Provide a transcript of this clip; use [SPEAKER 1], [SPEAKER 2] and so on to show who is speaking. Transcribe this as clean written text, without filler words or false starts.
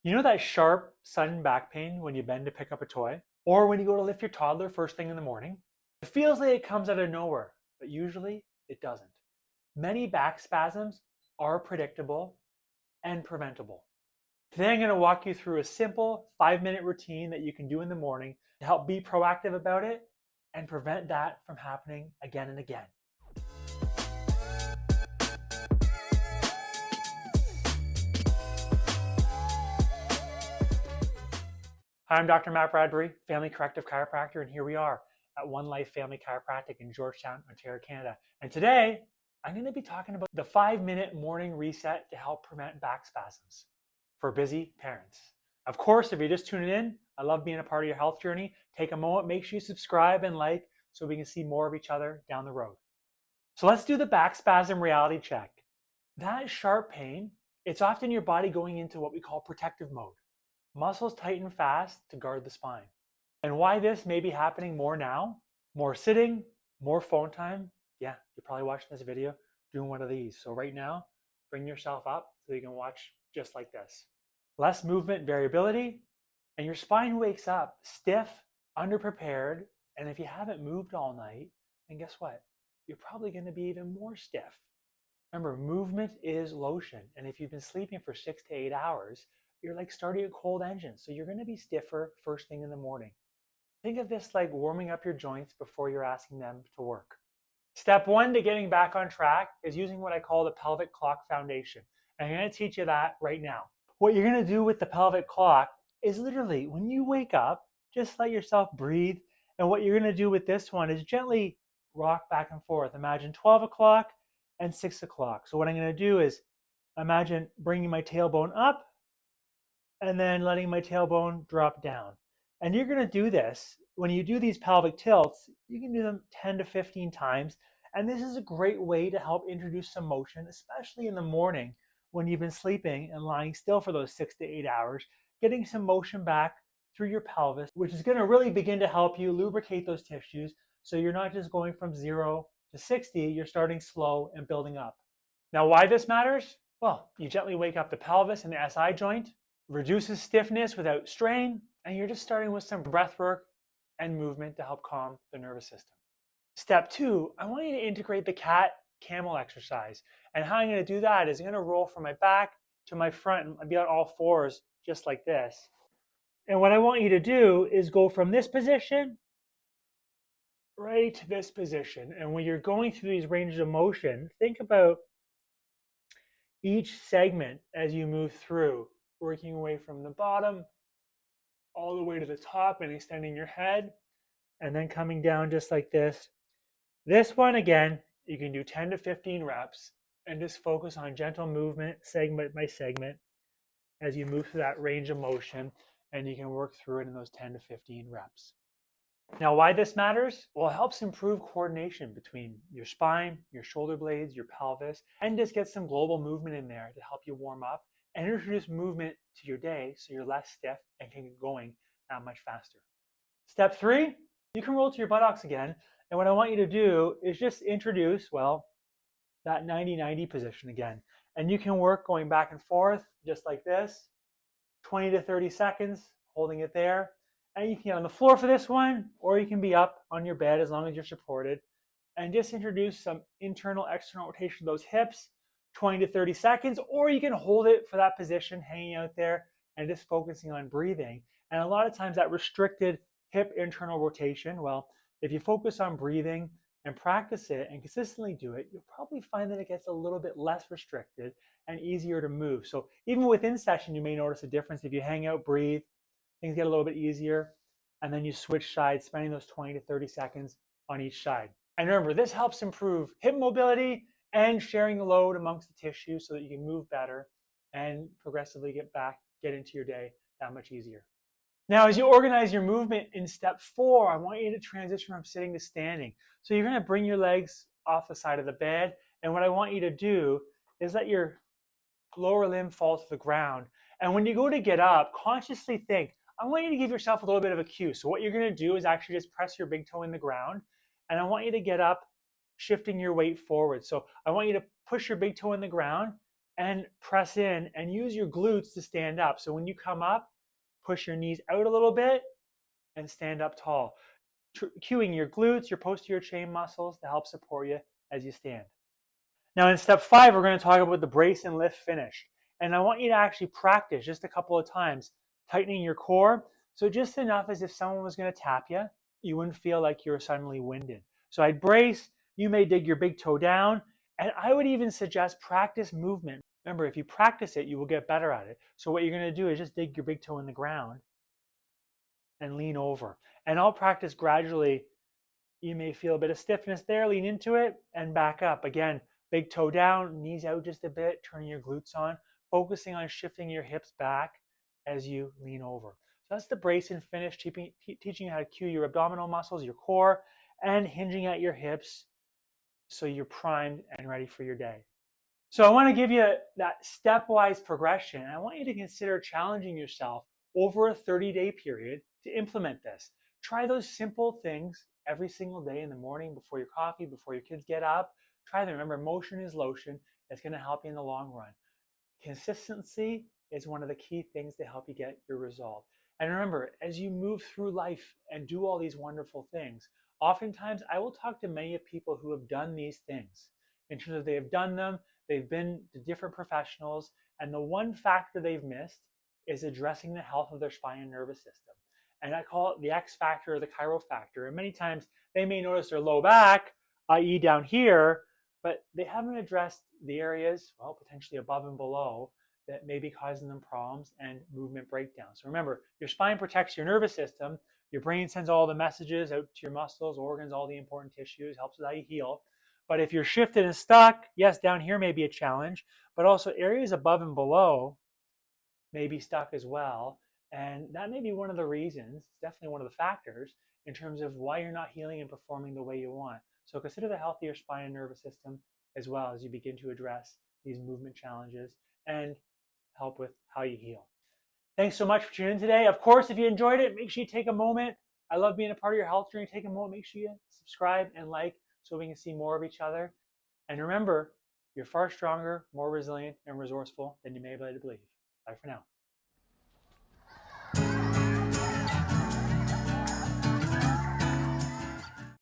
[SPEAKER 1] You know that sharp, sudden back pain when you bend to pick up a toy? Or when you go to lift your toddler first thing in the morning? It feels like it comes out of nowhere, but usually it doesn't. Many back spasms are predictable and preventable. Today I'm going to walk you through a simple 5-minute routine that you can do in the morning to help be proactive about it and prevent that from happening again and again. Hi, I'm Dr. Matt Bradbury, family corrective chiropractor, and here we are at One Life Family Chiropractic in Georgetown, Ontario, Canada. And today, I'm going to be talking about the 5-minute morning reset to help prevent back spasms for busy parents. Of course, if you're just tuning in, I love being a part of your health journey. Take a moment, make sure you subscribe and like so we can see more of each other down the road. So let's do the back spasm reality check. That sharp pain, it's often your body going into what we call protective mode. Muscles tighten fast to guard the spine. And why this may be happening more now, more sitting, more phone time. Yeah, you're probably watching this video doing one of these. So right now, bring yourself up so you can watch just like this. Less movement variability, and your spine wakes up stiff, underprepared, and if you haven't moved all night, then guess what? You're probably going to be even more stiff. Remember, movement is lotion, and if you've been sleeping for 6 to 8 hours, you're like starting a cold engine, so you're going to be stiffer first thing in the morning. Think of this like warming up your joints before you're asking them to work. Step one to getting back on track is using what I call the pelvic clock foundation. And I'm going to teach you that right now. What you're going to do with the pelvic clock is literally when you wake up, just let yourself breathe. And what you're going to do with this one is gently rock back and forth. Imagine 12 o'clock and 6 o'clock. So what I'm going to do is imagine bringing my tailbone up and then letting my tailbone drop down. And you're going to do this when you do these pelvic tilts. You can do them 10 to 15 times. And this is a great way to help introduce some motion, especially in the morning when you've been sleeping and lying still for those 6 to 8 hours, getting some motion back through your pelvis, which is going to really begin to help you lubricate those tissues. So you're not just going from 0 to 60, you're starting slow and building up. Now, why this matters? Well, you gently wake up the pelvis and the SI joint, reduces stiffness without strain, and you're just starting with some breath work and movement to help calm the nervous system. Step two, I want you to integrate the cat camel exercise. And how I'm going to do that is I'm going to roll from my back to my front and be on all fours just like this. And what I want you to do is go from this position right to this position. And when you're going through these ranges of motion, think about each segment as you move through, working away from the bottom all the way to the top and extending your head, and then coming down just like this. This one, again, you can do 10 to 15 reps and just focus on gentle movement, segment by segment, as you move through that range of motion, and you can work through it in those 10 to 15 reps. Now, why this matters? Well, it helps improve coordination between your spine, your shoulder blades, your pelvis, and just get some global movement in there to help you warm up and introduce movement to your day so you're less stiff and can get going that much faster. Step three, you can roll to your buttocks again. And what I want you to do is just introduce, well, that 90-90 position again. And you can work going back and forth just like this, 20 to 30 seconds, holding it there. And you can get on the floor for this one, or you can be up on your bed as long as you're supported. And just introduce some internal, external rotation of those hips, 20 to 30 seconds, or you can hold it for that position, hanging out there and just focusing on breathing. And a lot of times that restricted hip internal rotation, well, if you focus on breathing and practice it and consistently do it, you'll probably find that it gets a little bit less restricted and easier to move. So even within session, you may notice a difference. If you hang out, breathe, things get a little bit easier. And then you switch sides, spending those 20 to 30 seconds on each side. And remember, this helps improve hip mobility and sharing the load amongst the tissue so that you can move better and progressively get into your day that much easier. Now, as you organize your movement in step four, I want you to transition from sitting to standing. So you're going to bring your legs off the side of the bed. And what I want you to do is let your lower limb fall to the ground. And when you go to get up, consciously think, I want you to give yourself a little bit of a cue. So what you're going to do is actually just press your big toe in the ground. And I want you to get up, shifting your weight forward. So I want you to push your big toe in the ground and press in and use your glutes to stand up. So when you come up, push your knees out a little bit and stand up tall, cueing your glutes, your posterior chain muscles to help support you as you stand. Now in step 5, we're going to talk about the brace and lift finish. And I want you to actually practice just a couple of times, tightening your core. So just enough as if someone was going to tap you, you wouldn't feel like you're suddenly winded. So I'd brace, you may dig your big toe down, and I would even suggest practice movement. Remember, if you practice it, you will get better at it. So what you're going to do is just dig your big toe in the ground and lean over. And I'll practice gradually. You may feel a bit of stiffness there, lean into it and back up. Again, big toe down, knees out just a bit, turning your glutes on, focusing on shifting your hips back as you lean over. So that's the brace and finish, teaching you how to cue your abdominal muscles, your core, and hinging at your hips so you're primed and ready for your day. So I want to give you that stepwise progression. I want you to consider challenging yourself over a 30-day period to implement this. Try those simple things every single day in the morning, before your coffee, before your kids get up. Try them. Remember, motion is lotion. It's going to help you in the long run. Consistency is one of the key things to help you get your result. And remember, as you move through life and do all these wonderful things, oftentimes I will talk to many of people who have done these things. In terms of they have done them, they've been to different professionals, and the one factor they've missed is addressing the health of their spine and nervous system. And I call it the X factor or the chiro factor. And many times they may notice their low back, i.e. down here, but they haven't addressed the areas, well, potentially above and below, that may be causing them problems and movement breakdown. So remember, your spine protects your nervous system. Your brain sends all the messages out to your muscles, organs, all the important tissues, helps with how you heal. But if you're shifted and stuck, yes, down here may be a challenge, but also areas above and below may be stuck as well. And that may be one of the reasons, definitely one of the factors, in terms of why you're not healing and performing the way you want. So consider the health of your spine and nervous system as well as you begin to address these movement challenges and help with how you heal. Thanks so much for tuning in today. Of course, if you enjoyed it, make sure you take a moment. I love being a part of your health journey. Take a moment, make sure you subscribe and like so we can see more of each other. And remember, you're far stronger, more resilient, and resourceful than you may be able to believe. Bye for now.